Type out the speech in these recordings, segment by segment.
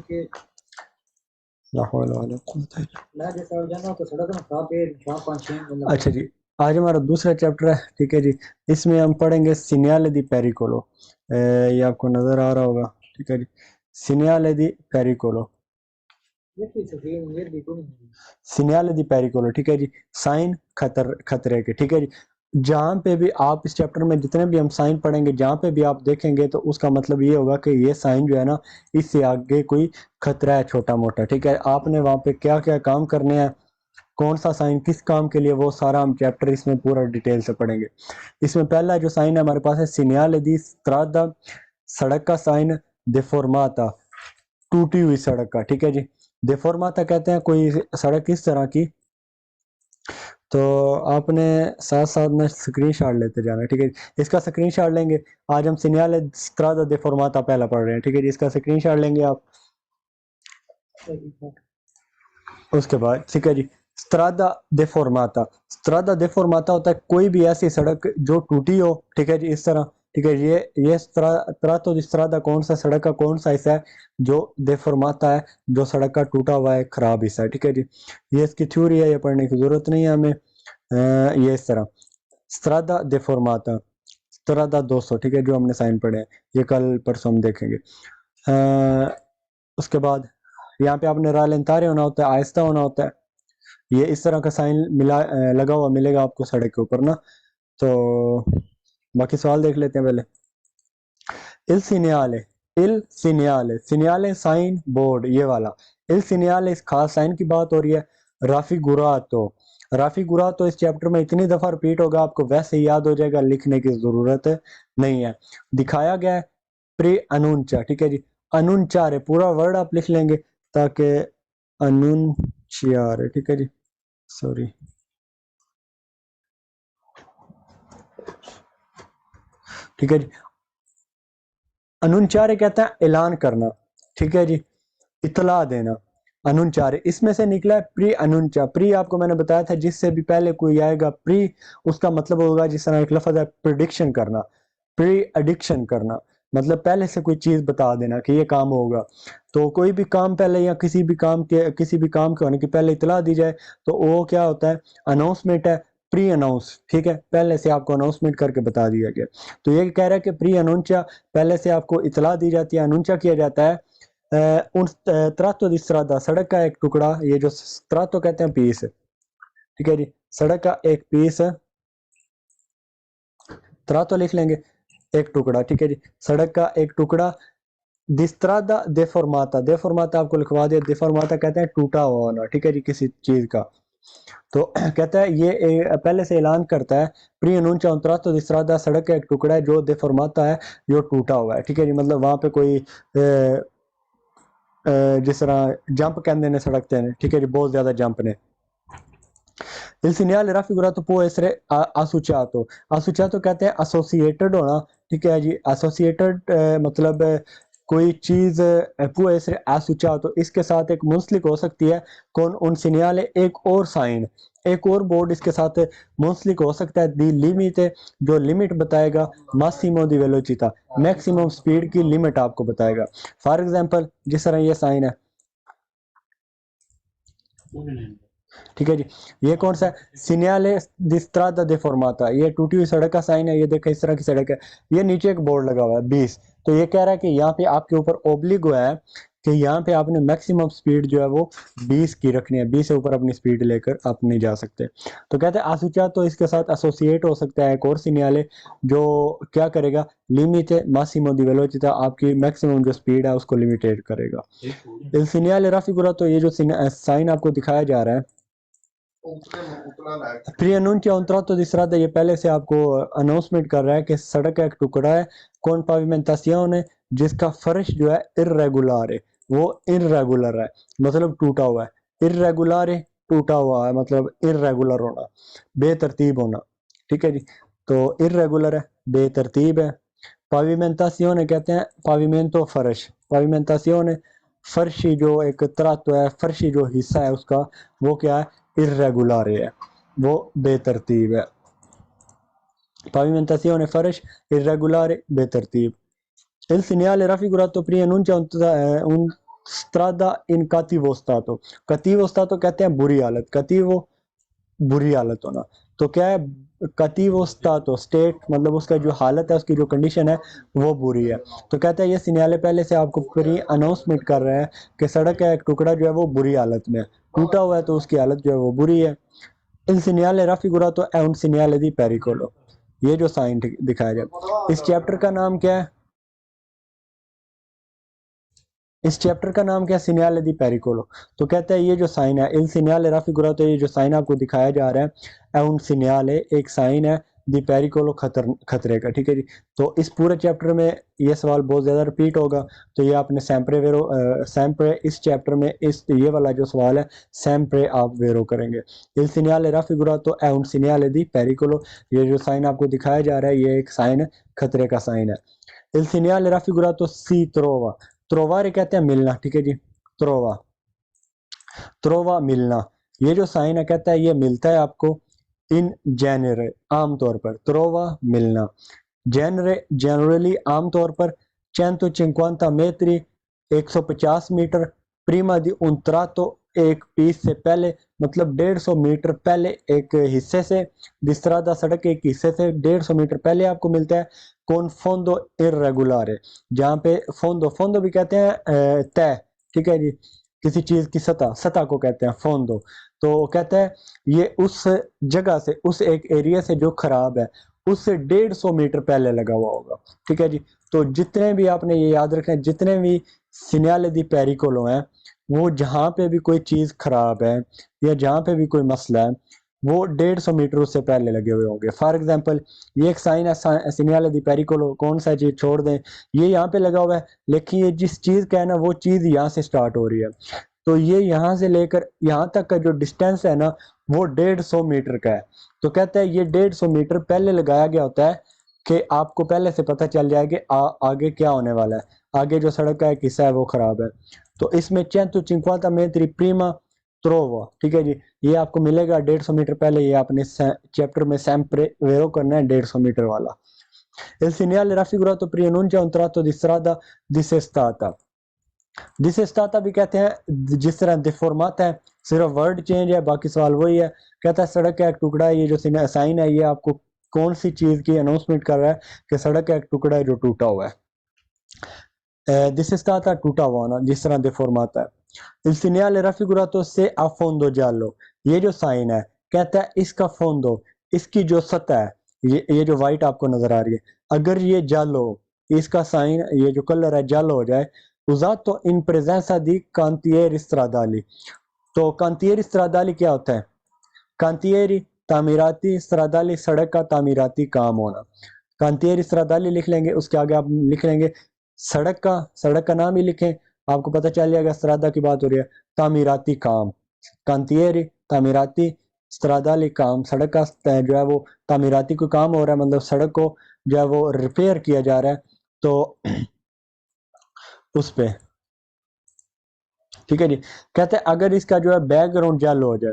che la hawla wala quwwata illa जैसा हो जाना तो सड़क ना खराब है 4-5 मतलब। अच्छा जी, आज हमारा दूसरा चैप्टर है, ठीक है जी। इसमें हम पढ़ेंगे सीनियाले दी पेरिकोलो। ये आपको नजर आ रहा होगा, ठीक है जी। सीनियाले दी पेरिकोलो, सीनियाले दी पेरिकोलो, ठीक है जी। साइन खतरे के, ठीक है जी। जहाँ पे भी आप इस चैप्टर में जितने भी हम साइन पढ़ेंगे, जहाँ पे भी आप देखेंगे तो उसका मतलब ये होगा कि ये साइन जो है ना, इससे आगे कोई खतरा है छोटा मोटा, ठीक है। आपने वहाँ पे क्या क्या काम करने हैं, कौन सा साइन किस काम के लिए, वो सारा हम चैप्टर इसमें पूरा डिटेल से पढ़ेंगे। इसमें पहला जो साइन है हमारे पास है सीनियाले दी स्ट्रादा, सड़क का साइन। देफोर्माता, टूटी हुई सड़क का, ठीक है जी। देफोर्माता कहते हैं कोई सड़क इस तरह की। तो आपने साथ साथ में स्क्रीन शॉट लेते जाना, ठीक है। इसका स्क्रीन शॉट लेंगे। आज हम सीनियाले स्ट्रादा देफोर्माता पहला पढ़ रहे हैं, ठीक है जी। इसका स्क्रीन शॉट लेंगे आप। उसके बाद ठीक है जी, स्ट्रादा देफोर्माता। स्ट्रादा देफोर्माता होता है कोई भी ऐसी सड़क जो टूटी हो, ठीक है जी, इस तरह, ठीक है। ये ट्रातो दी स्ट्रादा कौन सा सड़क का कौन सा हिस्सा है जो देफोर्माता है, जो सड़क का टूटा हुआ है, खराब हिस्सा है, ठीक है जी। ये इसकी थ्योरी है, ये पढ़ने की जरूरत नहीं है हमें। ये इस तरह स्ट्रादा देफोर्माता, स्ट्रादा 200, ठीक है, जो हमने साइन पढ़े हैं, ये कल परसों हम देखेंगे। उसके बाद यहाँ पे आपने रालेंतारे होना होता है, आहिस्ता होना होता है। ये इस तरह का साइन लगा हुआ मिलेगा आपको सड़क के ऊपर ना। तो बाकी सवाल देख लेते हैं पहले। इल सीनियाले, इल सीनियाले, सीनियाले साइन बोर्ड ये वाला। इल सीनियाले इस खास साइन की बात हो रही है। राफी गुरातो, राफी गुरातो इस चैप्टर में इतनी दफा रिपीट होगा आपको वैसे ही याद हो जाएगा, लिखने की जरूरत नहीं है। दिखाया गया है प्री अनुंचा, ठीक है जी। अनुंचारे पूरा वर्ड आप लिख लेंगे ताकि अनुंचियारे, ठीक है जी, सॉरी, ठीक है जी। अनुंचारे कहते हैं ऐलान करना, ठीक है जी, इतला देना। अनुंचारे इसमें से निकला है प्री अनुंचा। प्री आपको मैंने बताया था जिससे भी पहले कोई आएगा प्री, उसका मतलब होगा जिस तरह एक लफ्ज है प्रिडिक्शन करना, प्री एडिक्शन करना, मतलब पहले से कोई चीज बता देना कि ये काम होगा। तो कोई भी काम पहले या किसी भी काम के होने की पहले इतला दी जाए तो वो क्या होता है, अनाउंसमेंट है, प्री अनाउंस, ठीक है, पहले से आपको अनाउंसमेंट करके बता दिया गया। तो ये कह रहा है कि प्री अनुंचा, पहले से आपको इतला दी जाती है, अनुंचा किया जाता है। उन त्रातो दी स्ट्रादा, सड़क का एक टुकड़ा, ये जो त्रातो कहते हैं पीस, ठीक है जी, सड़क का एक पीस, त्रातो लिख लेंगे, एक टुकड़ा, ठीक है जी, सड़क का एक टुकड़ा। दिस्त्रादा देफोर्माता, देफोर्माता आपको लिखवा दिया, देफोर्माता कहते हैं टूटा हुआ होना, ठीक है जी, किसी चीज का। तो कहता है ये पहले से ऐलान करता है pre अनुंचा un tratto di strada, सड़क का एक टुकड़ा है जो देफोर्माता है, जो टूटा हुआ है, ठीक है जी। मतलब वहां पे कोई जिस तरह जंप कहते हैं सड़क ते, ठीक है जी, बहुत ज्यादा जंप ने। Il segnale raffigurato può essere associato, associato कहते हैं एसोसिएटेड होना, ठीक है जी। एसोसिएटेड मतलब कोई चीज può essere associato, इसके साथ एक मुंसलिक हो सकती है। कौन, उन सिग्नल, एक और साइन, एक और बोर्ड इसके साथ मुंसलिक हो सकता है। दी लिमिट, जो लिमिट बताएगा, मासिमो दी वेलोसिटा, मैक्सिमम स्पीड की लिमिट आपको बताएगा। फॉर एग्जांपल जिस तरह ये साइन है, ठीक है जी, ये कौन सा है, सिग्नले दी स्ट्रादा देफोर्माता, ये टूटी हुई सड़क का साइन है। ये देखो इस तरह की सड़क है, ये नीचे एक बोर्ड लगा हुआ है 20। तो ये कह रहा है कि यहाँ पे आपके ऊपर ओब्लिग हुआ है कि यहाँ पे आपने मैक्सिमम स्पीड जो है वो 20 की रखनी है, 20 से ऊपर अपनी स्पीड लेकर आप नहीं जा सकते। तो कहते हैं आसुचा, तो इसके साथ एसोसिएट हो सकता है एक और सिग्नले जो क्या करेगा, लिमिट मासिमो दी वेलोसिटा, आपकी मैक्सिमम जो स्पीड है उसको लिमिटेड करेगा। इल सिग्नले राफिगुरा, तो ये जो साइन आपको दिखाया जा रहा है pre अनुंचिया un tratto di strada, ये पहले से आपको अनाउंसमेंट कर रहा है कि सड़क का एक टुकड़ा है, कौन पाविमेंटासियोन, जिसका फर्श जो है इर्रेगुलर है, वो इर्रेगुलर है, मतलब टूटा हुआ है। इर्रेगुलर है, टूटा हुआ है, मतलब इर्रेगुलर होना, बेतरतीब होना, ठीक है जी। तो इर्रेगुलर है, बेतरतीब है। पाविमेंटासियोन कहते हैं पाविमेंटो फर्श, पाविमेंटासियोन फर्शी जो एक त्रातो है, फर्शी जो हिस्सा है उसका, वो क्या है, इर्रेगुलर है, वो बेतरतीब है। pavimentazione फर्श, irregolare बेतरतीब। Il segnale raffigurato prima enuncia un स्त्रादा इन कातिवोस्तातो, कतिवोस्तातो कहते हैं बुरी हालत, कतिवो बुरी हालत होना। तो क्या है, कतिवोस्तातो स्टेट मतलब उसका जो हालत है, उसकी जो कंडीशन है वो बुरी है। तो कहता है ये सिग्नल पहले से आपको प्री अनाउंसमेंट कर रहा है कि सड़क का एक टुकड़ा जो है वो बुरी हालत में है, टूटा हुआ है तो उसकी हालत जो है वो बुरी है। Il segnale raffigurato è un segnale di pericolo। ये जो साइन दिखाया जाए। इस चैप्टर का नाम क्या है? इस चैप्टर का नाम क्या है? सिग्नल दी पेरिकोलो। तो कहता है ये जो साइन है, इल सिग्नल राफिगुरातो, ये जो साइन आपको दिखाया जा रहा है उन सिग्नल, एक साइन है दी पेरिकोलो, खतरे का। ठीक है जी। तो इस पूरे चैप्टर में ये सवाल बहुत ज़्यादा रिपीट होगा, तो ये आपने सैम्प्रे वेरो सैम्प्रे इस चैप्टर में इस ये वाला जो सवाल है सैम्प्रे आप वेरो करेंगे। इल signal राफिगुरातो è un segnale di pericolo, ये जो साइन आपको दिखाया जा रहा है ये एक साइन है, खतरे का साइन है। Il segnale raffigurato si trova, trovare कहते हैं मिलना। ठीक है जी। ट्रोवा, ट्रोवा मिलना। ये जो साइन है कहता है ये मिलता है आपको इन जेनरे, आमतौर पर। ट्रोवा मिलना, जेनरे जनरली आमतौर पर। 150 metri 150 मीटर, प्रीमा दी उन्त्रातो एक पीस से पहले, मतलब 150 मीटर पहले एक हिस्से से, दिस्त्रादा सड़क के एक हिस्से से 150 मीटर पहले आपको मिलता है। कौन फोंदो इर्रेगुलारे, जहाँ पे फोंदो, फोंदो भी कहते हैं तय। ठीक है जी, किसी चीज की सतह, सतह को कहते हैं फोंदो। तो कहता है ये उस जगह से, उस एक एरिया से जो खराब है उससे 150 मीटर पहले लगा हुआ होगा। ठीक है जी। तो जितने भी आपने ये याद रखें, जितने भी सिग्नल दी पेरिकोलो हैं, वो जहाँ पे भी कोई चीज खराब है या जहाँ पे भी कोई मसला है वो 150 मीटर उससे पहले लगे हुए होंगे। फॉर एग्जाम्पल ये एक साइन है सिग्नल दी पेरिकोलो, कौन सा चीज छोड़ दें, ये यहाँ पे लगा हुआ है, लेकिन ये जिस चीज का है ना वो चीज यहाँ से स्टार्ट हो रही है। तो ये यहाँ से लेकर यहाँ तक का जो डिस्टेंस है ना वो 150 मीटर का है। तो कहता है ये 150 मीटर पहले लगाया गया होता है कि आपको पहले से पता चल जाए कि आगे क्या होने वाला है, आगे जो सड़क का एक हिस्सा है वो खराब है। तो इसमें 150 metri prima trovo, ठीक है जी, ये आपको मिलेगा 150 मीटर पहले। ये आपने चैप्टर में sempre वेरो करना है 150 मीटर वाला। Il segnale raffigurato preannuncia un tratto di strada dissestata, डिसेस्टाता भी कहते हैं जिस तरह डिफॉर्माता है, सिर्फ वर्ड चेंज है, बाकी सवाल वही है। कहता है सड़क का एक टुकड़ा है, ये जो साइन है ये आपको कौन सी चीज की अनाउंसमेंट कर रहा है कि सड़क का एक टुकड़ा है जो टूटा हुआ है। डिसेस्टाता टूटा हुआ होना, जिस तरह डिफॉर्माता है। Il segnale raffigurato se a fondo giallo, ये जो साइन है कहता है इसका फोंदो, इसकी जो सतह है, ये जो व्हाइट आपको नजर आ रही है, अगर ये जालो, इसका साइन, ये जो कलर है जालो हो जाए, usato in presenza di cantieri stradali। तो cantieri stradali क्या होता है? cantieri तामीराती, stradali सड़क का तामीराती काम होना। cantieri stradali लिख लेंगे, उसके आगे आप लिख लेंगे सड़क का नाम ही लिखें, आपको पता चल जाएगा स्त्रादा की बात हो रही है। तामीराती काम, cantieri तामीराती, stradali काम, सड़क का जो है वो तामीराती को काम हो रहा है, मतलब सड़क को जो है वो रिपेयर किया जा रहा है। तो उस पे, ठीक है जी। कहते हैं अगर इसका जो है बैकग्राउंड जालो हो जाए,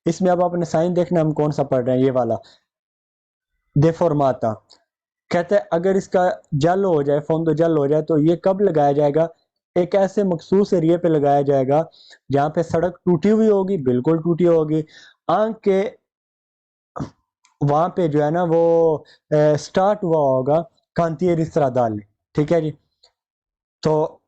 इसमें अब आपने साइन देखना, हम कौन सा पढ़ रहे हैं, ये वाला देफॉर्माता। कहते हैं अगर इसका जालो हो जाए, फोंदो जालो हो जाए, तो ये कब लगाया जाएगा? एक ऐसे मखसूस एरिया पे लगाया जाएगा जहां पे सड़क टूटी हुई होगी, बिल्कुल टूटी होगी, आंख के वहां पे जो है ना वो स्टार्ट हुआ होगा कांतियरी स्त्रादाल। ठीक है जी। तो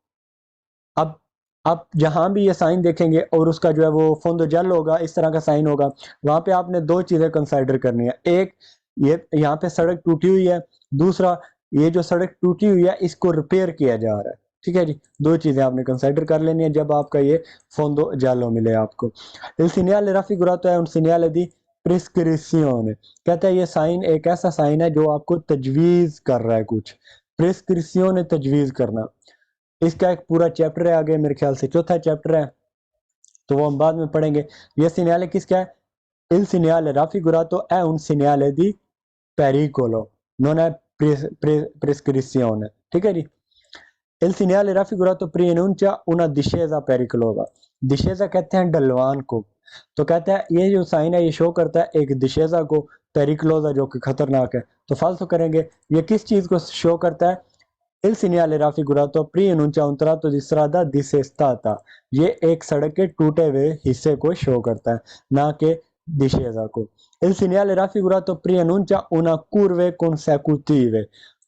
अब आप जहां भी ये साइन देखेंगे और उसका जो है वो फोंदो जल होगा, इस तरह का साइन होगा, वहां पे आपने दो चीजें कंसाइडर करनी है। एक, ये यहाँ पे सड़क टूटी हुई है, दूसरा ये जो सड़क टूटी हुई है इसको रिपेयर किया जा रहा है। ठीक है जी, दो चीजें आपने कंसाइडर कर लेनी है जब आपका ये फोंदो जालो मिले आपको। il segnale raffigurato è un segnale di prescrizione, कहता है ये साइन एक ऐसा साइन है जो आपको तजवीज कर रहा है कुछ। प्रिस्क्रिप्शन तजवीज करना, इसका एक पूरा चैप्टर है आगे, मेरे ख्याल से चौथा चैप्टर है, तो वो हम बाद में पढ़ेंगे। ये सिग्नल किसका है? il segnale raffigurato è un segnale di pericolo, non è prescrizione। ठीक है जी। il segnale raffigurato preannuncia una discesa pericolosa, discesa कहते हैं ढलवान को। तो कहता है ये जो साइन है ये शो करता है एक दिशेजा को, पेरिक्लोजा जो कि खतरनाक है। तो फालतू करेंगे, ये किस चीज को शो करता है? Il segnale raffigurato preannuncia un tratto di strada dissestata। ये एक सड़क के टूटे हुए हिस्से को शो करता है, ना कि discesa को। Il segnale raffigurato preannuncia una curve consecutive।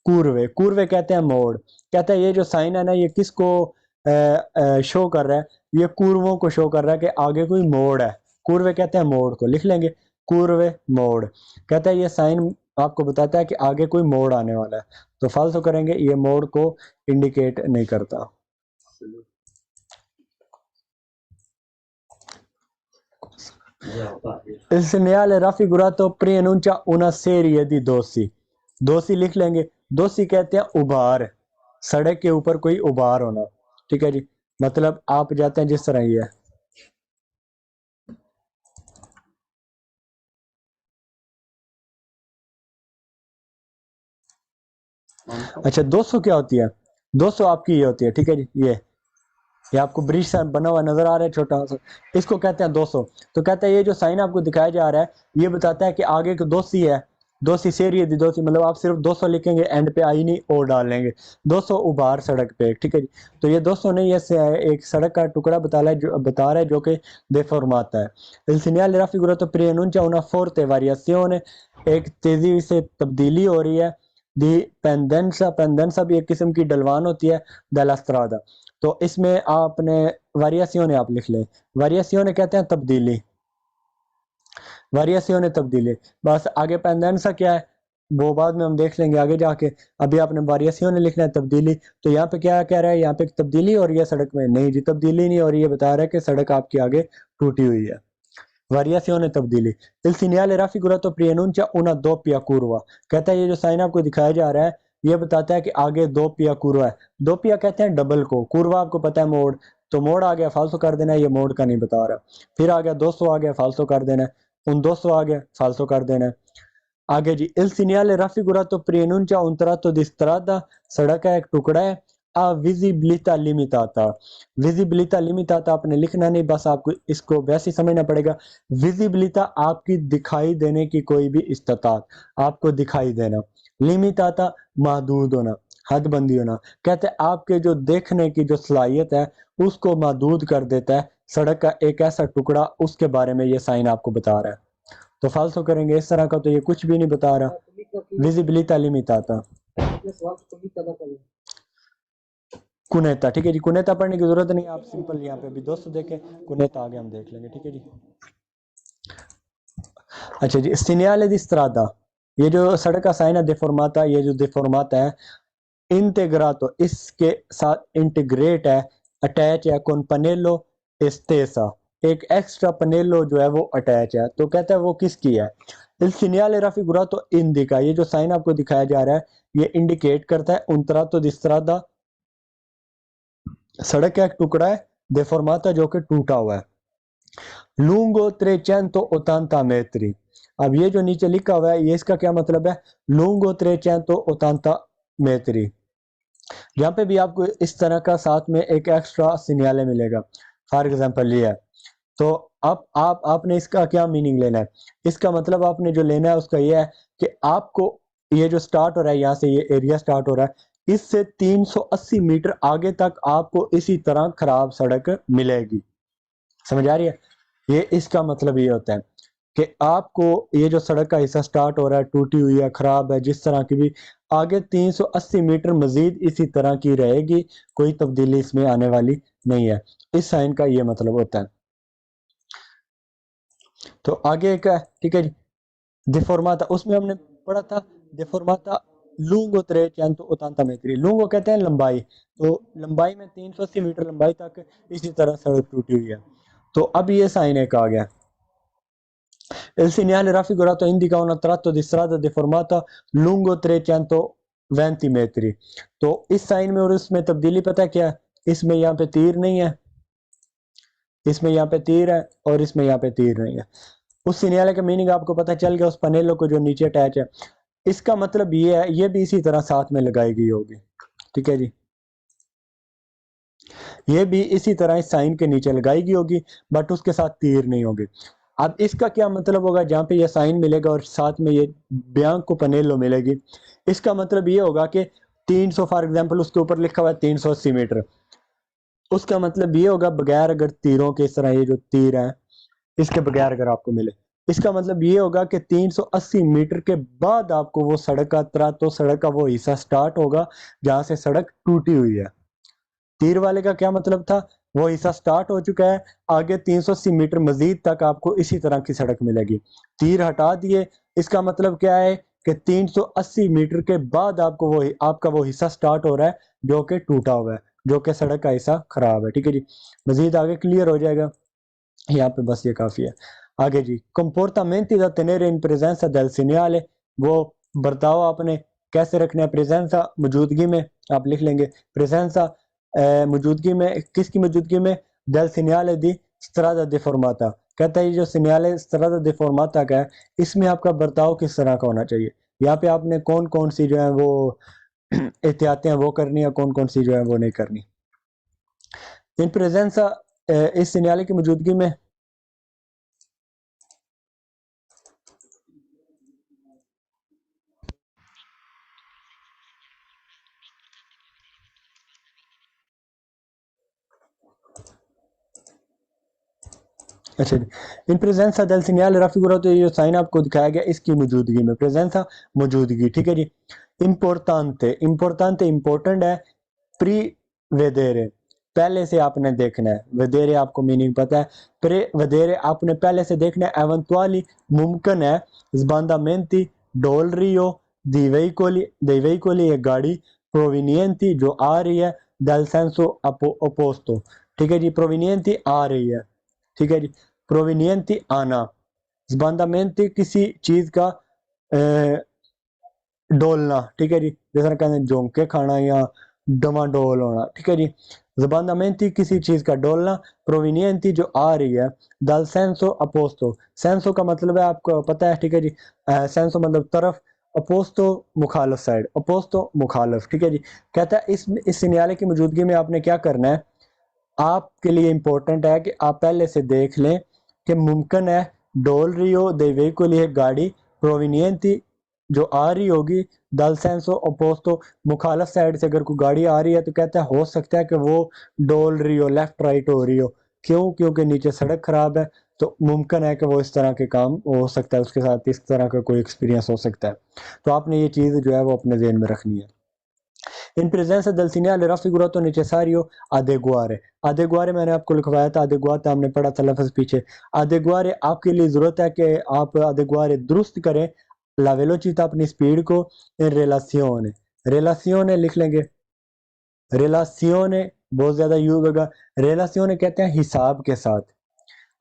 curve curve कहते हैं मोड़। कहते हैं ये जो साइन है ना, ये किसको शो कर रहा है? ये कुर्वों को शो कर रहा है कि आगे कोई मोड़ है। कुर्वे कहते हैं मोड़ को, लिख लेंगे कुर्वे मोड़। कहता है ये साइन आपको बताता है कि आगे कोई मोड़ आने वाला है, तो फाल्सो करेंगे, ये मोड़ को इंडिकेट नहीं करता। Il segnale raffigurato preannuncia una serie di dossi। दोषी लिख लेंगे। दोषी कहते हैं उभार, सड़क के ऊपर कोई उभार होना। ठीक है जी, मतलब आप जाते हैं जिस तरह ये है। अच्छा 200 क्या होती है? 200 आपकी ये होती है। ठीक है जी, ये आपको ब्रिज सा बना हुआ नजर आ रहा है छोटा सा, इसको कहते हैं 200। तो कहता है ये जो साइन आपको दिखाया जा रहा है, ये बताता है कि आगे को दोषी है। दोषी सेरी दी दोषी, मतलब आप सिर्फ 200 लिखेंगे, एंड पे आई नहीं और डाल लेंगे। 200 उभार सड़क पे। ठीक है जी, तो ये 200 नहीं, ये एक सड़क का टुकड़ा बता रहा है जो कि deformata है। Il segnale raffigurato preannuncia una forte variazione। एक तेजी से तब्दीली हो रही है। दी पेंडेंसा भी एक किस्म की ढलवान होती है। della strada, तो इसमें आपने वेरिएशियोने आप लिख लें। वेरिएशियोने कहते हैं तब्दीली, वेरिएशियोने तब्दीली। बस आगे पेंडेंसा क्या है वो बाद में हम देख लेंगे आगे जाके। अभी आपने वेरिएशियोने लिखना है तब्दीली। तो यहाँ पे क्या कह रहा है? यहाँ पे तब्दीली हो रही है सड़क में? नहीं जी, तब्दीली नहीं हो रही है, बता रहा है कि सड़क आपकी आगे टूटी हुई है। वेरिएशियोने तब्दीली। Il segnale raffigurato preannuncia una doppia curva। कहता है ये जो साइन आपको दिखाया जा रहा है, ये बताता है कि आगे दो पिया कुर्वा है। दो पिया कहते हैं डबल को, कुर्वा आपको पता है मोड़, तो मोड़ आ गया फाल्सो कर देना है, ये मोड़ का नहीं बता रहा। फिर आ गया 200 आ गया फाल्सो कर देना है, उन 200 आ गया फाल्सो कर देना है। आगे जी, il segnale raffigurato preannuncia un tratto di strada। सड़क का एक टुकड़ा है। a visibilità limitata। विजिबिलिटा लिमिटाता आपने लिखना नहीं, बस आपको इसको वैसे ही समझना पड़ेगा। विजिबिलिटा आपकी दिखाई देने की कोई भी इस्तात, आपको दिखाई देना। लिमिटाता महदूद होना, हदबंदी होना। कहते हैं आपके जो देखने की जो सलाहियत है उसको महदूद कर देता है सड़क का एक ऐसा टुकड़ा, उसके बारे में ये साइन आपको बता रहा है। तो फाल्सो करेंगे इस तरह का, तो ये कुछ भी नहीं बता रहा। विजिबिलिटा लिमिटाता कुनेता। ठीक है जी, कुनेता पढ़ने की जरूरत नहीं, आप सिंपल यहाँ पे भी 200 देखें, कुनेता आगे हम देख लेंगे। ठीक है जी। अच्छा जी, segnale di strada, ये जो सड़क का साइन है deformata, ये जो deformata है इंटेग्रातो, इसके साथ इंटीग्रेट है, अटैच है con pannello estesa, एक एक्स्ट्रा पनेलो जो है वो अटैच है। तो कहता है वो किसकी है? Il segnale raffigurato indica, ये जो साइन आपको दिखाया जा रहा है ये इंडिकेट करता है un tratto di strada, सड़क का एक टुकड़ा है, deformata जो कि टूटा हुआ है। lungo 380 metri। अब ये जो नीचे लिखा हुआ है ये इसका क्या मतलब है? lungo 380 metri। यहाँ पे भी आपको इस तरह का साथ में एक एक्स्ट्रा सिग्नल मिलेगा। फॉर एग्जांपल ये है, तो अब आपने इसका क्या मीनिंग लेना है? इसका मतलब आपने जो लेना है उसका ये है कि आपको ये जो स्टार्ट हो रहा है, यहाँ से ये एरिया स्टार्ट हो रहा है, इससे 380 मीटर आगे तक आपको इसी तरह खराब सड़क मिलेगी। समझ आ रही है? ये इसका मतलब ये होता है कि आपको ये जो सड़क का हिस्सा स्टार्ट हो रहा है टूटी हुई है, खराब है, जिस तरह की भी, आगे 380 मीटर मजीद इसी तरह की रहेगी, कोई तब्दीली इसमें आने वाली नहीं है। इस साइन का ये मतलब होता है। तो आगे एक है, ठीक है जी, डिफॉर्माता, उसमें हमने पढ़ा था डिफॉर्माता लूंगो 380 metri। लूंगो कहते हैं लंबाई, तो लंबाई में 380 मीटर लंबाई तक इसी तरह सड़क टूटी हुई है। तो अब ये साइन एक आ गया। Il segnale raffigurato indica un tratto di strada deformata lungo 320 metri। तो इस साइन में और इसमें तब्दीली पता है क्या है? इसमें यहाँ पे तीर नहीं है, इसमें यहाँ पे तीर है, और इसमें यहाँ पे तीर नहीं है। उस सिग्नल का मीनिंग आपको पता चल गया, उस पनेलो को जो नीचे अटैच है। इसका मतलब ये है, ये भी इसी तरह साथ में लगाई गई होगी। ठीक है जी, ये भी इसी तरह इस साइन के नीचे लगाई गई होगी, बट उसके साथ तीर नहीं होगी। अब इसका क्या मतलब होगा? जहाँ पे ये साइन मिलेगा और साथ में ये ब्यांक को पनेलो मिलेगी, इसका मतलब ये होगा कि 300 फॉर एग्जांपल उसके ऊपर लिखा हुआ है 380 मीटर, उसका मतलब ये होगा बगैर अगर तीरों के, इस तरह ये जो तीर है इसके बगैर अगर आपको मिले, इसका मतलब ये होगा कि 380 मीटर के बाद आपको वो सड़क का तो सड़क का वो हिस्सा स्टार्ट होगा जहां से सड़क टूटी हुई है। तीर वाले का क्या मतलब था, वो हिस्सा स्टार्ट हो चुका है, आगे 380 मीटर मजीद तक आपको इसी तरह की सड़क मिलेगी। तीर हटा दिए, इसका मतलब क्या है कि 380 मीटर के बाद आपको वो आपका वो हिस्सा स्टार्ट हो रहा है जो कि टूटा हुआ है, जो कि सड़क का हिस्सा खराब है। ठीक है जी, मजीद आगे क्लियर हो जाएगा, यहाँ पे बस ये काफी है। आगे जी, comportamenti da tenere in presenza del segnale, वो बर्ताव आपने कैसे रखना है प्रेजेंसा मौजूदगी में, आप लिख लेंगे प्रेजेंसा मौजूदगी में, किसकी मौजूदगी में, del segnale di strada deformata, कहता है ये जो segnale strada deformata का है इसमें आपका बर्ताव किस तरह का होना चाहिए। यहाँ पे आपने कौन कौन सी जो है वो एहतियातें वो करनी है, कौन कौन सी जो है वो नहीं करनी। इन प्रेजेंसा, इस सिग्नल की मौजूदगी में, अच्छा जी, इन प्रेजेंसा del segnale raffigurato, तो ये जो साइन आपको दिखाया गया इसकी मौजूदगी में, प्रेजेंसा मौजूदगी। ठीक है जी, इम्पोर्टेंटे, इम्पोर्टेंटे इम्पोर्टेंट है, प्री वेदेरे पहले से आपने देखना है, वेदेरे आपको मीनिंग पता है, प्रे वेदेरे आपने पहले से देखना है, एवेंटुअली मुमकिन है, sbandamenti डोल रही हो, dei veicoli एक गाड़ी, provenienti जो आ रही है, dal senso opposto, ठीक है जी, provenienti आ रही है, ठीक है जी, प्रोविनियंती आना, sbandamenti किसी चीज का डोलना, ठीक है जी, जैसा कहते हैं झोंके खाना या डमाडोल होना। ठीक है जी, जबानमेंटी किसी चीज का डोलना, प्रोविनियंटी जो आ रही है, दल सेंसो अपोस्तो, सेंसो का मतलब है आपको पता है। ठीक है जी, सेंसो मतलब तरफ, अपोस्तो मुखालफ साइड, अपोस्तो मुखालफ। ठीक है जी, कहता है इस सिग्नल की मौजूदगी में आपने क्या करना है, आपके लिए इंपॉर्टेंट है कि आप पहले से देख लें कि मुमकिन है डोल रही हो दे वेहिकल ये गाड़ी, प्रोविनियंटी जो आ रही होगी, दल सेंसो अपोस्तो मुखालफ साइड से अगर कोई गाड़ी आ रही है तो कहता है हो सकता है कि वो डोल रही हो, लेफ्ट राइट हो रही हो, क्यों, क्योंकि नीचे सड़क खराब है, तो मुमकिन है कि वो इस तरह के काम हो सकता है, उसके साथ इस तरह का कोई एक्सपीरियंस हो सकता है। तो आपने ये चीज़ जो है वो अपने जहन में रखनी है। इन presenza del segnale raffigurato necessario adeguare, adeguare मैंने आपको लिखवाया था, adeguate हमने पढ़ा था लफ्ज पीछे, adeguare आपके लिए जरूरत है कि आप adeguare दुरुस्त करें la velocità अपनी स्पीड को, in relazione, relazione लिख लेंगे, relazione बहुत ज्यादा यूज होगा, relazione कहते हैं हिसाब के साथ,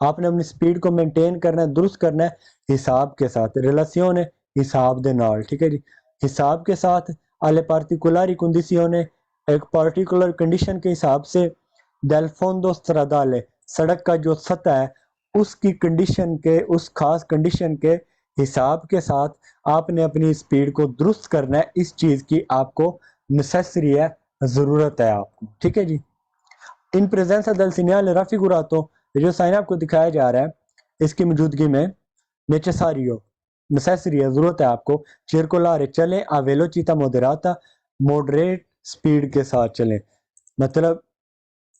आपने अपनी स्पीड को मेंटेन करना है, दुरुस्त करना है हिसाब के साथ, रिलेशन हिसाब दे नाल। ठीक है जी, हिसाब के साथ, alle particolari condizioni, एक पार्टिकुलर कंडीशन के हिसाब से, del fondo stradale सड़क का जो सतह है उसकी कंडीशन के, उस खास कंडीशन के हिसाब के साथ आपने अपनी स्पीड को दुरुस्त करना है, इस चीज की आपको नेसेसरी है, जरूरत है आपको। ठीक है जी, in presence del segnale raffigurato, ये जो साइन आपको दिखाया जा रहा है इसकी मौजूदगी में, नेसेसारियो नेसेसरी है, जरूरत है आपको, circolare चलें a velocità moderata, moderate speed के साथ चलें, मतलब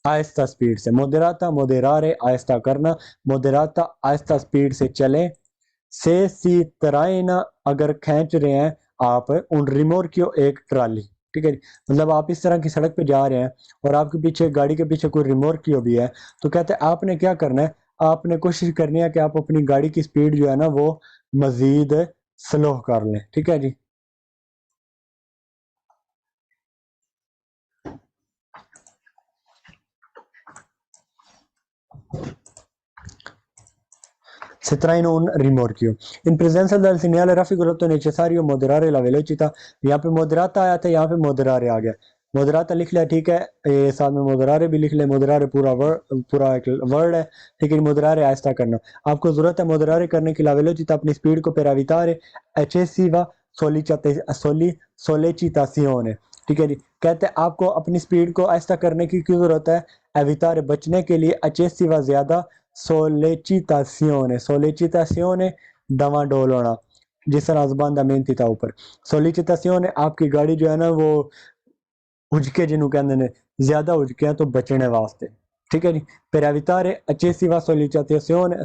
आहिस्ता स्पीड से, मोदेराता मोदेरारे आहिस्ता करना, मोदेराता आहिस्ता स्पीड से चलें, से सी तराइना अगर खींच रहे हैं आप उन रिमोर्कियो एक ट्राली। ठीक है, मतलब आप इस तरह की सड़क पे जा रहे हैं और आपके पीछे गाड़ी के पीछे कोई रिमोर्कियो भी है, तो कहते हैं आपने क्या करना है, आपने कोशिश करनी है कि आप अपनी गाड़ी की स्पीड जो है ना वो मजीद स्लो कर लें। ठीक है जी, se traino un rimorchio in presenza del segnale raffigurato necessario moderare la velocità, यहाँ पे moderata आया था, यहाँ पे moderare आ गया, moderata लिख लिया, ठीक है, ये साथ में moderare भी लिख ले, moderare पूरा वर्ड, पूरा एक वर्ड है। ठीक है, moderare आहिस्ता करना, आपको जरूरत है moderare करने की, la velocità अपनी स्पीड को per evitare eccessiva sollecitazione। ठीक है जी, कहते हैं आपको अपनी स्पीड को आहिस्ता करने की क्यों जरूरत है, evitare बचने के लिए, eccessiva ज्यादा, सोलेचितासियोने डावाडोल होना, जिस तरह जुबान दा मेन था ऊपर, सोलिचितासियोने आपकी गाड़ी जो है ना वो उजके जिन्हों कहते ने ज्यादा उजके हैं तो बचने वास्ते, ठीक है जी। per evitare eccessiva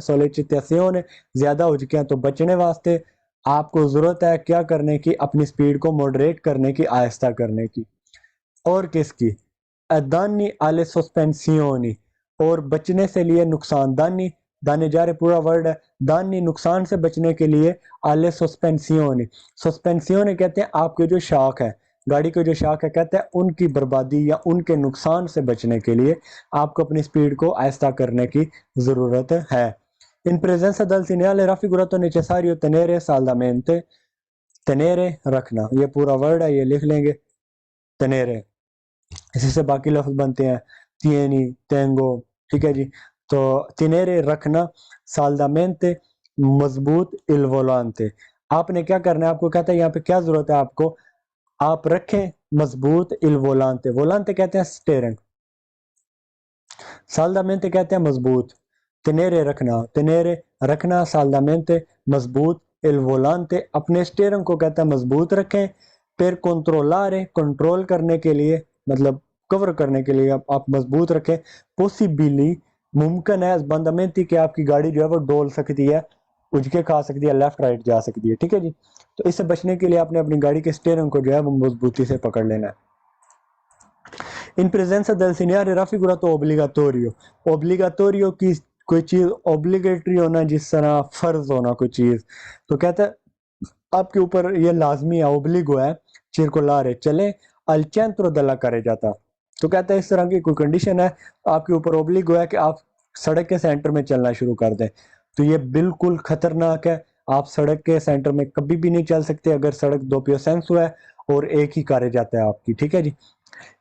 sollecitazione ज्यादा उजके हैं तो बचने वास्ते आपको जरूरत है क्या करने की, अपनी स्पीड को मॉडरेट करने की, आहिस्ता करने की। और किसकी, दानी आले सस्पेंसियोनी, और बचने से लिए नुकसान, दानी दाने जा रहे पूरा वर्ड है, दानी नुकसान से बचने के लिए, आले सस्पेंसियोनी, सस्पेंसियोनी कहते हैं आपके जो शाख है, गाड़ी के जो शाख है, कहते हैं उनकी बर्बादी या उनके नुकसान से बचने के लिए आपको अपनी स्पीड को आहिस्ता करने की जरूरत है। इन presenza del segnale raffigurato necessario tenere saldamente, tenere रखना, ये पूरा वर्ड है, ये लिख लेंगे tenere, इसी से बाकी लफ्ज बनते हैं tieni, tengo, ठीक है जी। तो tenere रखना, saldamente मजबूत, il volante, आपने क्या करना है, आपको कहता है यहाँ पे क्या जरूरत है आपको, आप रखें मजबूत il volante, volante कहते हैं स्टेयरिंग, saldamente कहते हैं मजबूत, tenere रखना, tenere रखना, saldamente मजबूत, el volante अपने स्टीयरिंग को कहता है मजबूत रखें, per controllare कंट्रोल करने के लिए, मतलब कवर करने के लिए आप मजबूत रखें, possibili मुमकिन है, sbandamenti कि आपकी गाड़ी जो है वो डोल सकती है, उजके खा सकती है, लेफ्ट राइट जा सकती है, ठीक है जी। तो इससे बचने के लिए आपने अपनी गाड़ी के स्टीयरिंग को जो है वो मजबूती से पकड़ लेना है। इन presenza del segnale raffigurato obbligatorio, obbligatorio की कोई चीज ऑब्लिगेटरी होना, जिस तरह फर्ज होना कोई चीज, तो कहता है आपके ऊपर ये लाजमी है, ओब्लिगो है, circolare चले al centro della carreggiata, तो कहता है इस तरह की कोई कंडीशन है, आपके ऊपर ओब्लिगो है कि आप सड़क के सेंटर में चलना शुरू कर दें, तो ये बिल्कुल खतरनाक है, आप सड़क के सेंटर में कभी भी नहीं चल सकते अगर सड़क दोppio senso है और एक ही carreggiata है आपकी, ठीक है जी।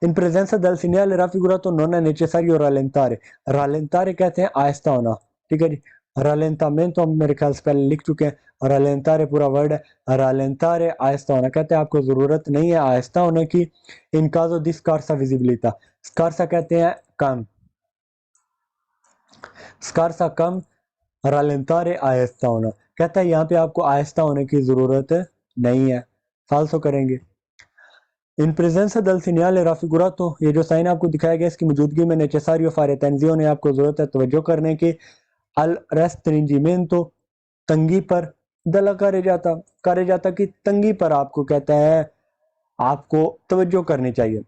In presenza del segnale raffigurato non è necessario rallentare, rallentare कहते हैं आहिस्ता होना, ठीक है जी। rallentamento हम मेरे ख्याल से पहले लिख चुके हैं, rallentare पूरा वर्ड है, rallentare आहिस्ता होना, कहते हैं आपको जरूरत नहीं है आहिस्ता होने की। in caso di scarsa visibilità, scarsa कहते हैं कम, scarsa कम, rallentare आहिस्ता होना, कहता है यहाँ पे आपको आहिस्ता होने की जरूरत नहीं है, फालसो करेंगे। इन presenza del segnale raffigurato, ये जो साइन आपको दिखाया गया इसकी मौजूदगी में necessario fare attenzione, आपको जरूरत है तवज्जो करने की, al restringimento तंगी पर, della carreggiata की तंगी पर आपको कहता है आपको तवज्जो करनी चाहिए।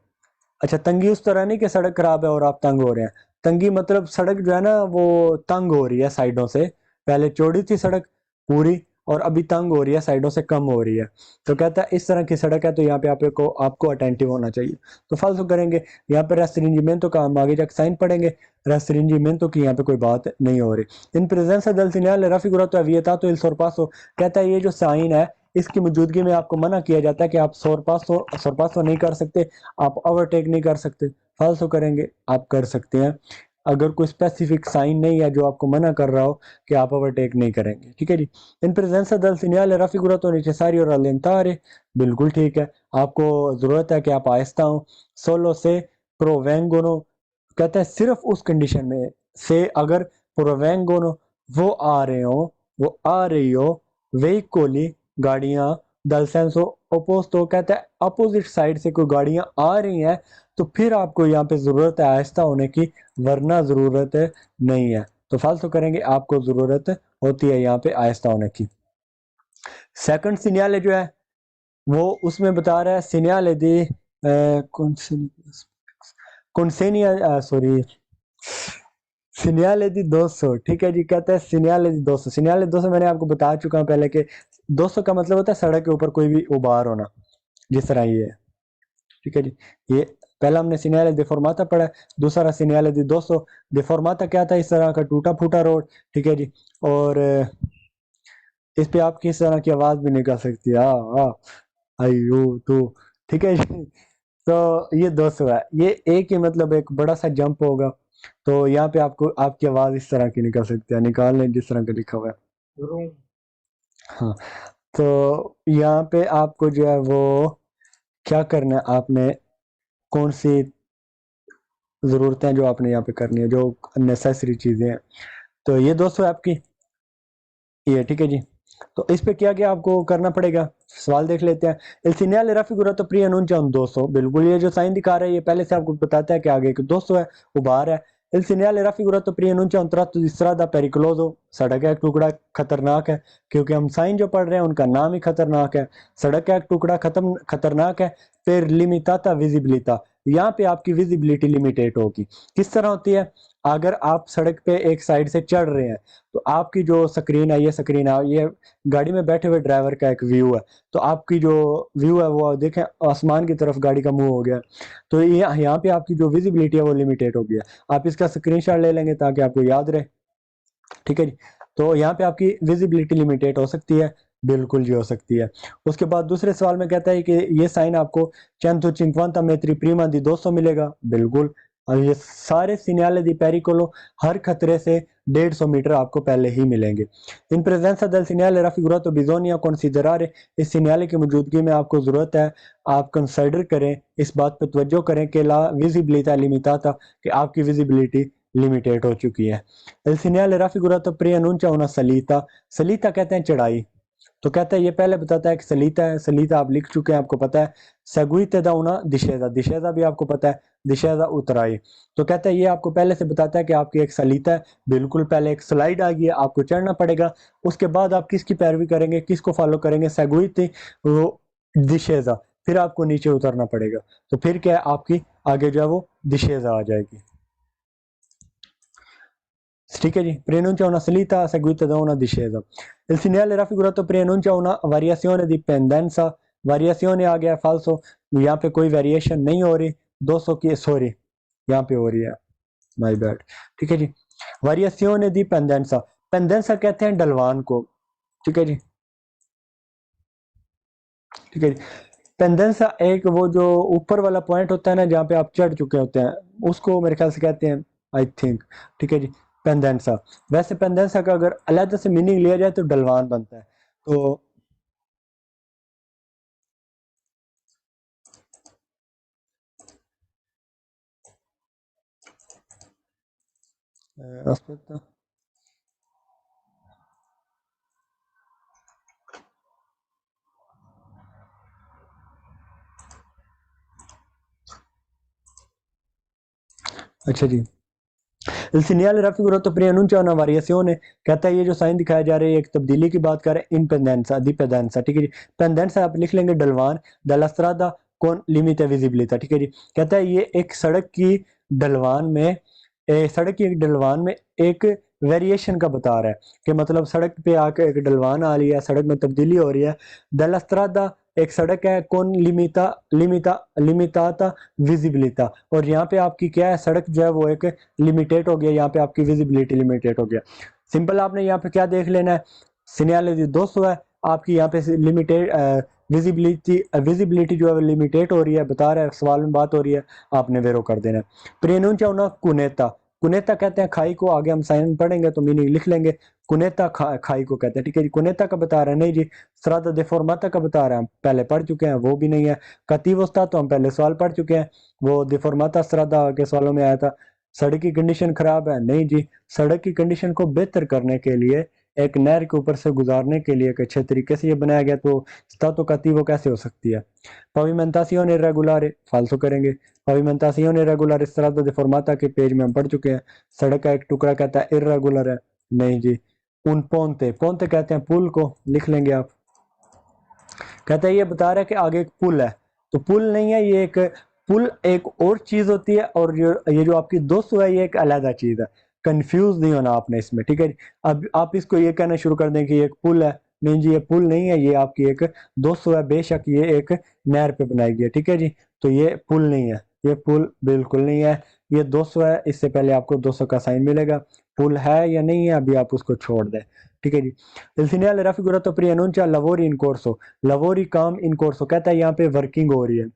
अच्छा, तंगी उस तरह नहीं कि सड़क खराब है और आप तंग हो रहे हैं, तंगी मतलब सड़क जो है ना वो तंग हो रही है साइडों से, पहले चौड़ी थी सड़क पूरी और अभी तंग हो रही है साइडों से, कम हो रही है, तो कहता है इस तरह की सड़क है तो यहाँ पे आपको अटेंटिव होना चाहिए, तो फालतू करेंगे यहाँ पे रेस्ट्रिंजीमेंटो का हम आगे जाकर साइन पढ़ेंगे, रेस्ट्रिंजीमेंटो की यहाँ पे कोई बात नहीं हो रही। इन presence del segnale raffigurato è vietato il sorpasso, कहता है ये जो साइन है इसकी मौजूदगी में आपको मना किया जाता है कि आप सोरपासो नहीं कर सकते, आप ओवरटेक नहीं कर सकते, फालसो करेंगे आप कर सकते हैं अगर कोई स्पेसिफिक साइन नहीं है जो आपको मना कर रहा हो कि आप ओवरटेक नहीं करेंगे, ठीक है जी। इन presenza del segnale raffigurato necessario rallentare, बिल्कुल ठीक है, आपको जरूरत है कि आप आहिस्ता हो, solo se provengono, कहता है सिर्फ उस कंडीशन में से अगर provengono वो आ रहे हो, वो आ रही हो, veicoli गाड़ियां, dal senso opposto कहता है अपोजिट साइड से कोई गाड़ियां आ रही हैं, तो फिर आपको यहाँ पे जरूरत है आहिस्ता होने की, वरना जरूरत नहीं है, तो फालतू करेंगे आपको जरूरत होती है यहाँ पे आहिस्ता होने की। सेकंड सिग्नल जो है वो उसमें बता रहा है सिग्नल दी कौन सॉरी सिग्नल दी 200, ठीक है जी। कहता है सिग्नल दी 200, सिग्नल 200 मैंने आपको बता चुका हूँ पहले कि 200 का मतलब होता है सड़क के ऊपर कोई भी उबार होना, जिस तरह ये है, ठीक है जी। ये पहला हमने सिग्नल डिफॉर्माता पढ़ा, दूसरा सिग्नल दी 200, डिफॉर्माता क्या था, इस तरह का टूटा फूटा रोड, ठीक है जी। और इस पे आप किस तरह की आवाज भी निकाल सकती है, आयु तो, ठीक है जी। तो ये 200 है, ये एक ही मतलब एक बड़ा सा जंप होगा, तो यहाँ पे आपको आपकी आवाज इस तरह की निकल सकती है, निकाल लें जिस तरह का लिखा हुआ है, हाँ। तो यहाँ पे आपको जो है वो क्या करना है, आपने कौन सी जरूरतें जो आपने यहाँ पे करनी है, जो नेसेसरी चीजें हैं, तो ये 200 है आपकी, ये ठीक है जी। तो इस पे क्या क्या आपको करना पड़ेगा, सवाल देख लेते हैं। इल segnale raffigurato pri annuncia un 200, बिल्कुल ये जो साइन दिखा रहा है ये पहले से आपको बताता है कि आगे एक 200 है, वो बाहर है। इल segnale raffigurato pri annuncia un tratto di strada pericoloso, सड़क का एक टुकड़ा खतरनाक है, क्योंकि हम साइन जो पढ़ रहे हैं उनका नाम ही खतरनाक है। सड़क का एक टुकड़ा खतरनाक है। फिर limitata visibilità, यहाँ पे आपकी विजिबिलिटी लिमिटेड होगी। किस तरह होती है, अगर आप सड़क पे एक साइड से चढ़ रहे हैं तो आपकी जो स्क्रीन है, ये स्क्रीन है, ये गाड़ी में बैठे हुए ड्राइवर का एक व्यू है, तो आपकी जो व्यू है वो देखें आसमान की तरफ गाड़ी का मुंह हो गया, तो ये यहाँ पे आपकी जो विजिबिलिटी है वो लिमिटेड हो गया। आप इसका स्क्रीनशॉट ले लेंगे ताकि आपको याद रहे, ठीक है जी। तो यहाँ पे आपकी विजिबिलिटी लिमिटेड हो सकती है, बिल्कुल जी हो सकती है। उसके बाद दूसरे सवाल में कहता है कि ये साइन आपको 150 metri prima di 200 मिलेगा, बिल्कुल। और ये सारे सिग्नल दी पेरिकोलो हर खतरे से 150 मीटर आपको पहले ही मिलेंगे। इन presenza del segnale raffigurato bisogna considerare, इस सिग्नल की मौजूदगी में आपको ज़रूरत है, आप कंसिडर करें, इस बात पर तवज्जो करें कि ला विजिबिलिटा लिमिटाता, कि आपकी विजिबिलिटी लिमिटेड हो चुकी है। El segnale raffigurato preannuncia una salita, सलीता कहते हैं चढ़ाई, तो कहता है ये पहले बताता है कि सलीता है, सलीता आप लिख चुके हैं, आपको पता है। seguite da una discesa, discesa भी आपको पता है, discesa उतराई, तो कहता है ये आपको पहले से बताता है कि आपकी एक सलीता है, बिल्कुल। पहले एक स्लाइड आ गई है, आपको चढ़ना पड़ेगा, उसके बाद आप किसकी पैरवी करेंगे, किसको फॉलो करेंगे, seguite वो discesa, फिर आपको नीचे उतरना पड़ेगा, तो फिर क्या है आपकी आगे जो है वो discesa आ जाएगी, ठीक है जी। Preannuncia una salita seguita da una discesa. Il segnale raffigurato preannuncia una variazione di pendenza, variazione आ गया falso, यहाँ पे कोई वेरिएशन नहीं हो रही, 200 की सॉरी यहाँ पे हो रही है, माय बैड, ठीक है जी। variazione di pendenza, pendenza कहते हैं ढलवान को, ठीक है जी, ठीक है जी। पेंडेंसा एक वो जो ऊपर वाला पॉइंट होता है ना जहाँ पे आप चढ़ चुके होते हैं, उसको मेरे ख्याल से कहते हैं, आई थिंक, ठीक है जी, पेंडेंसा। वैसे पेंडेंसा का अगर अलग से मीनिंग लिया जाए तो ढलवान बनता है, तो aspetta, अच्छा जी। Il segnale raffigurato preannuncia una variazione, कहता है ये जो साइन दिखाया जा रहा है एक तब्दीली की बात कर रहे हैं, इन पेंडेंसा दी पेंडेंसा, ठीक है जी। पेंडेंसा आप लिख लेंगे ढलवान, dalla strada con limite visibilità, ठीक है जी। कहता है ये एक सड़क की ढलवान में, सड़क की एक ढलवान में एक वेरिएशन का बता रहा है, कि मतलब सड़क पे आके एक ढलवान आ रही है, सड़क में तब्दीली हो रही है। dalla strada एक सड़क है, कौन लिमिटा लिमिटा लिमिटाता विजिबिलिटा, और यहाँ पे आपकी क्या है, सड़क जो है वो एक लिमिटेड हो गया, यहाँ पे आपकी विजिबिलिटी लिमिटेड हो गया। सिंपल, आपने यहाँ पे क्या देख लेना है, सिग्नल 200 है, आपकी यहाँ पे लिमिटेड विजिबिलिटी विजिबिलिटी जो है लिमिटेड हो रही है, बता रहा है, सवाल में बात हो रही है, आपने वेरो कर देना है। प्रेनुंचा होना कुनेता, कुनेता कहते हैं खाई को, आगे हम साइन पढ़ेंगे तो मीनिंग लिख लेंगे। कुनेता खाई को कहते हैं, ठीक है जी। कुनेता का बता रहे हैं, नहीं जी। स्रादा देफॉर्माता का बता रहे हैं, हम पहले पढ़ चुके हैं, वो भी नहीं है। कतीवस्ता तो हम पहले सवाल पढ़ चुके हैं, वो देफॉर्माता स्रादा के सवालों में आया था। सड़क की कंडीशन खराब है, नहीं जी। सड़क की कंडीशन को बेहतर करने के लिए, एक नहर के ऊपर से गुजारने के लिए एक अच्छे तरीके से ये बनाया गया, तो स्तातो कतीवो कैसे हो सकती है। पविमेंतासियोन इरेगुलर फाल्सो करेंगे। पविमेंतासियोन इरेगुलर स्त्रातो देफॉर्माता के पेज में हम पढ़ चुके हैं। सड़क का एक टुकड़ा कहता है इरेगुलर है, नहीं जी। उन पोंते, पोंते कहते हैं पुल को, लिख लेंगे आप। कहता है ये बता रहा है कि आगे एक पुल है, तो पुल नहीं है ये, एक पुल एक और चीज होती है, और ये जो आपकी 200 है ये एक अलग चीज है। कंफ्यूज नहीं होना आपने इसमें, ठीक है जी। अब आप इसको ये कहना शुरू कर दें कि ये एक पुल है, नहीं जी ये पुल नहीं है, ये आपकी एक 200 है, बेशक ये एक नहर पे बनाई गई है, ठीक है जी। तो ये पुल नहीं है, ये पुल बिल्कुल नहीं है, ये 200 है, इससे पहले आपको 200 का साइन मिलेगा। पुल है या नहीं है अभी आप उसको छोड़ दें, ठीक है जी। Il segnale raffigurato preannuncia lavori in corso, लवोरी काम इन कोर्स, कहता है यहाँ पे वर्किंग हो रही है,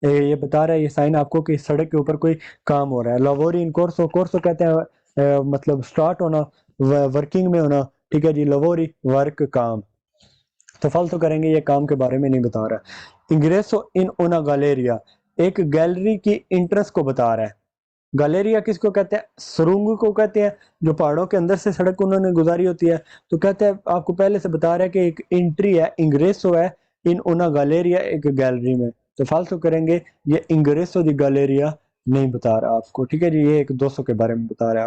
ये बता रहा है ये साइन आपको कि सड़क के ऊपर कोई काम हो रहा है। लवोरी इन कोर्सो, कोर्सो कहते हैं मतलब स्टार्ट होना, वर्किंग में होना, ठीक है जी। लवोरी वर्क काम, तो फालतू करेंगे, ये काम के बारे में नहीं बता रहा। इंग्रेसो इन ओना गैलेरिया, एक गैलरी की इंट्रेंस को बता रहा है, गैलेरिया किसको कहते हैं? सुरंग को कहते हैं, जो पहाड़ों के अंदर से सड़क उन्होंने गुजारी होती है। तो कहते हैं, आपको पहले से बता रहा है कि एक एंट्री है, इंग्रेसो है इन उना गैलेरिया, एक गैलरी में। तो फालतू करेंगे, ये इंग्रेसो दी गैलेरिया नहीं बता रहा आपको, ठीक है जी, ये एक 200 के बारे में बता रहा है आपको।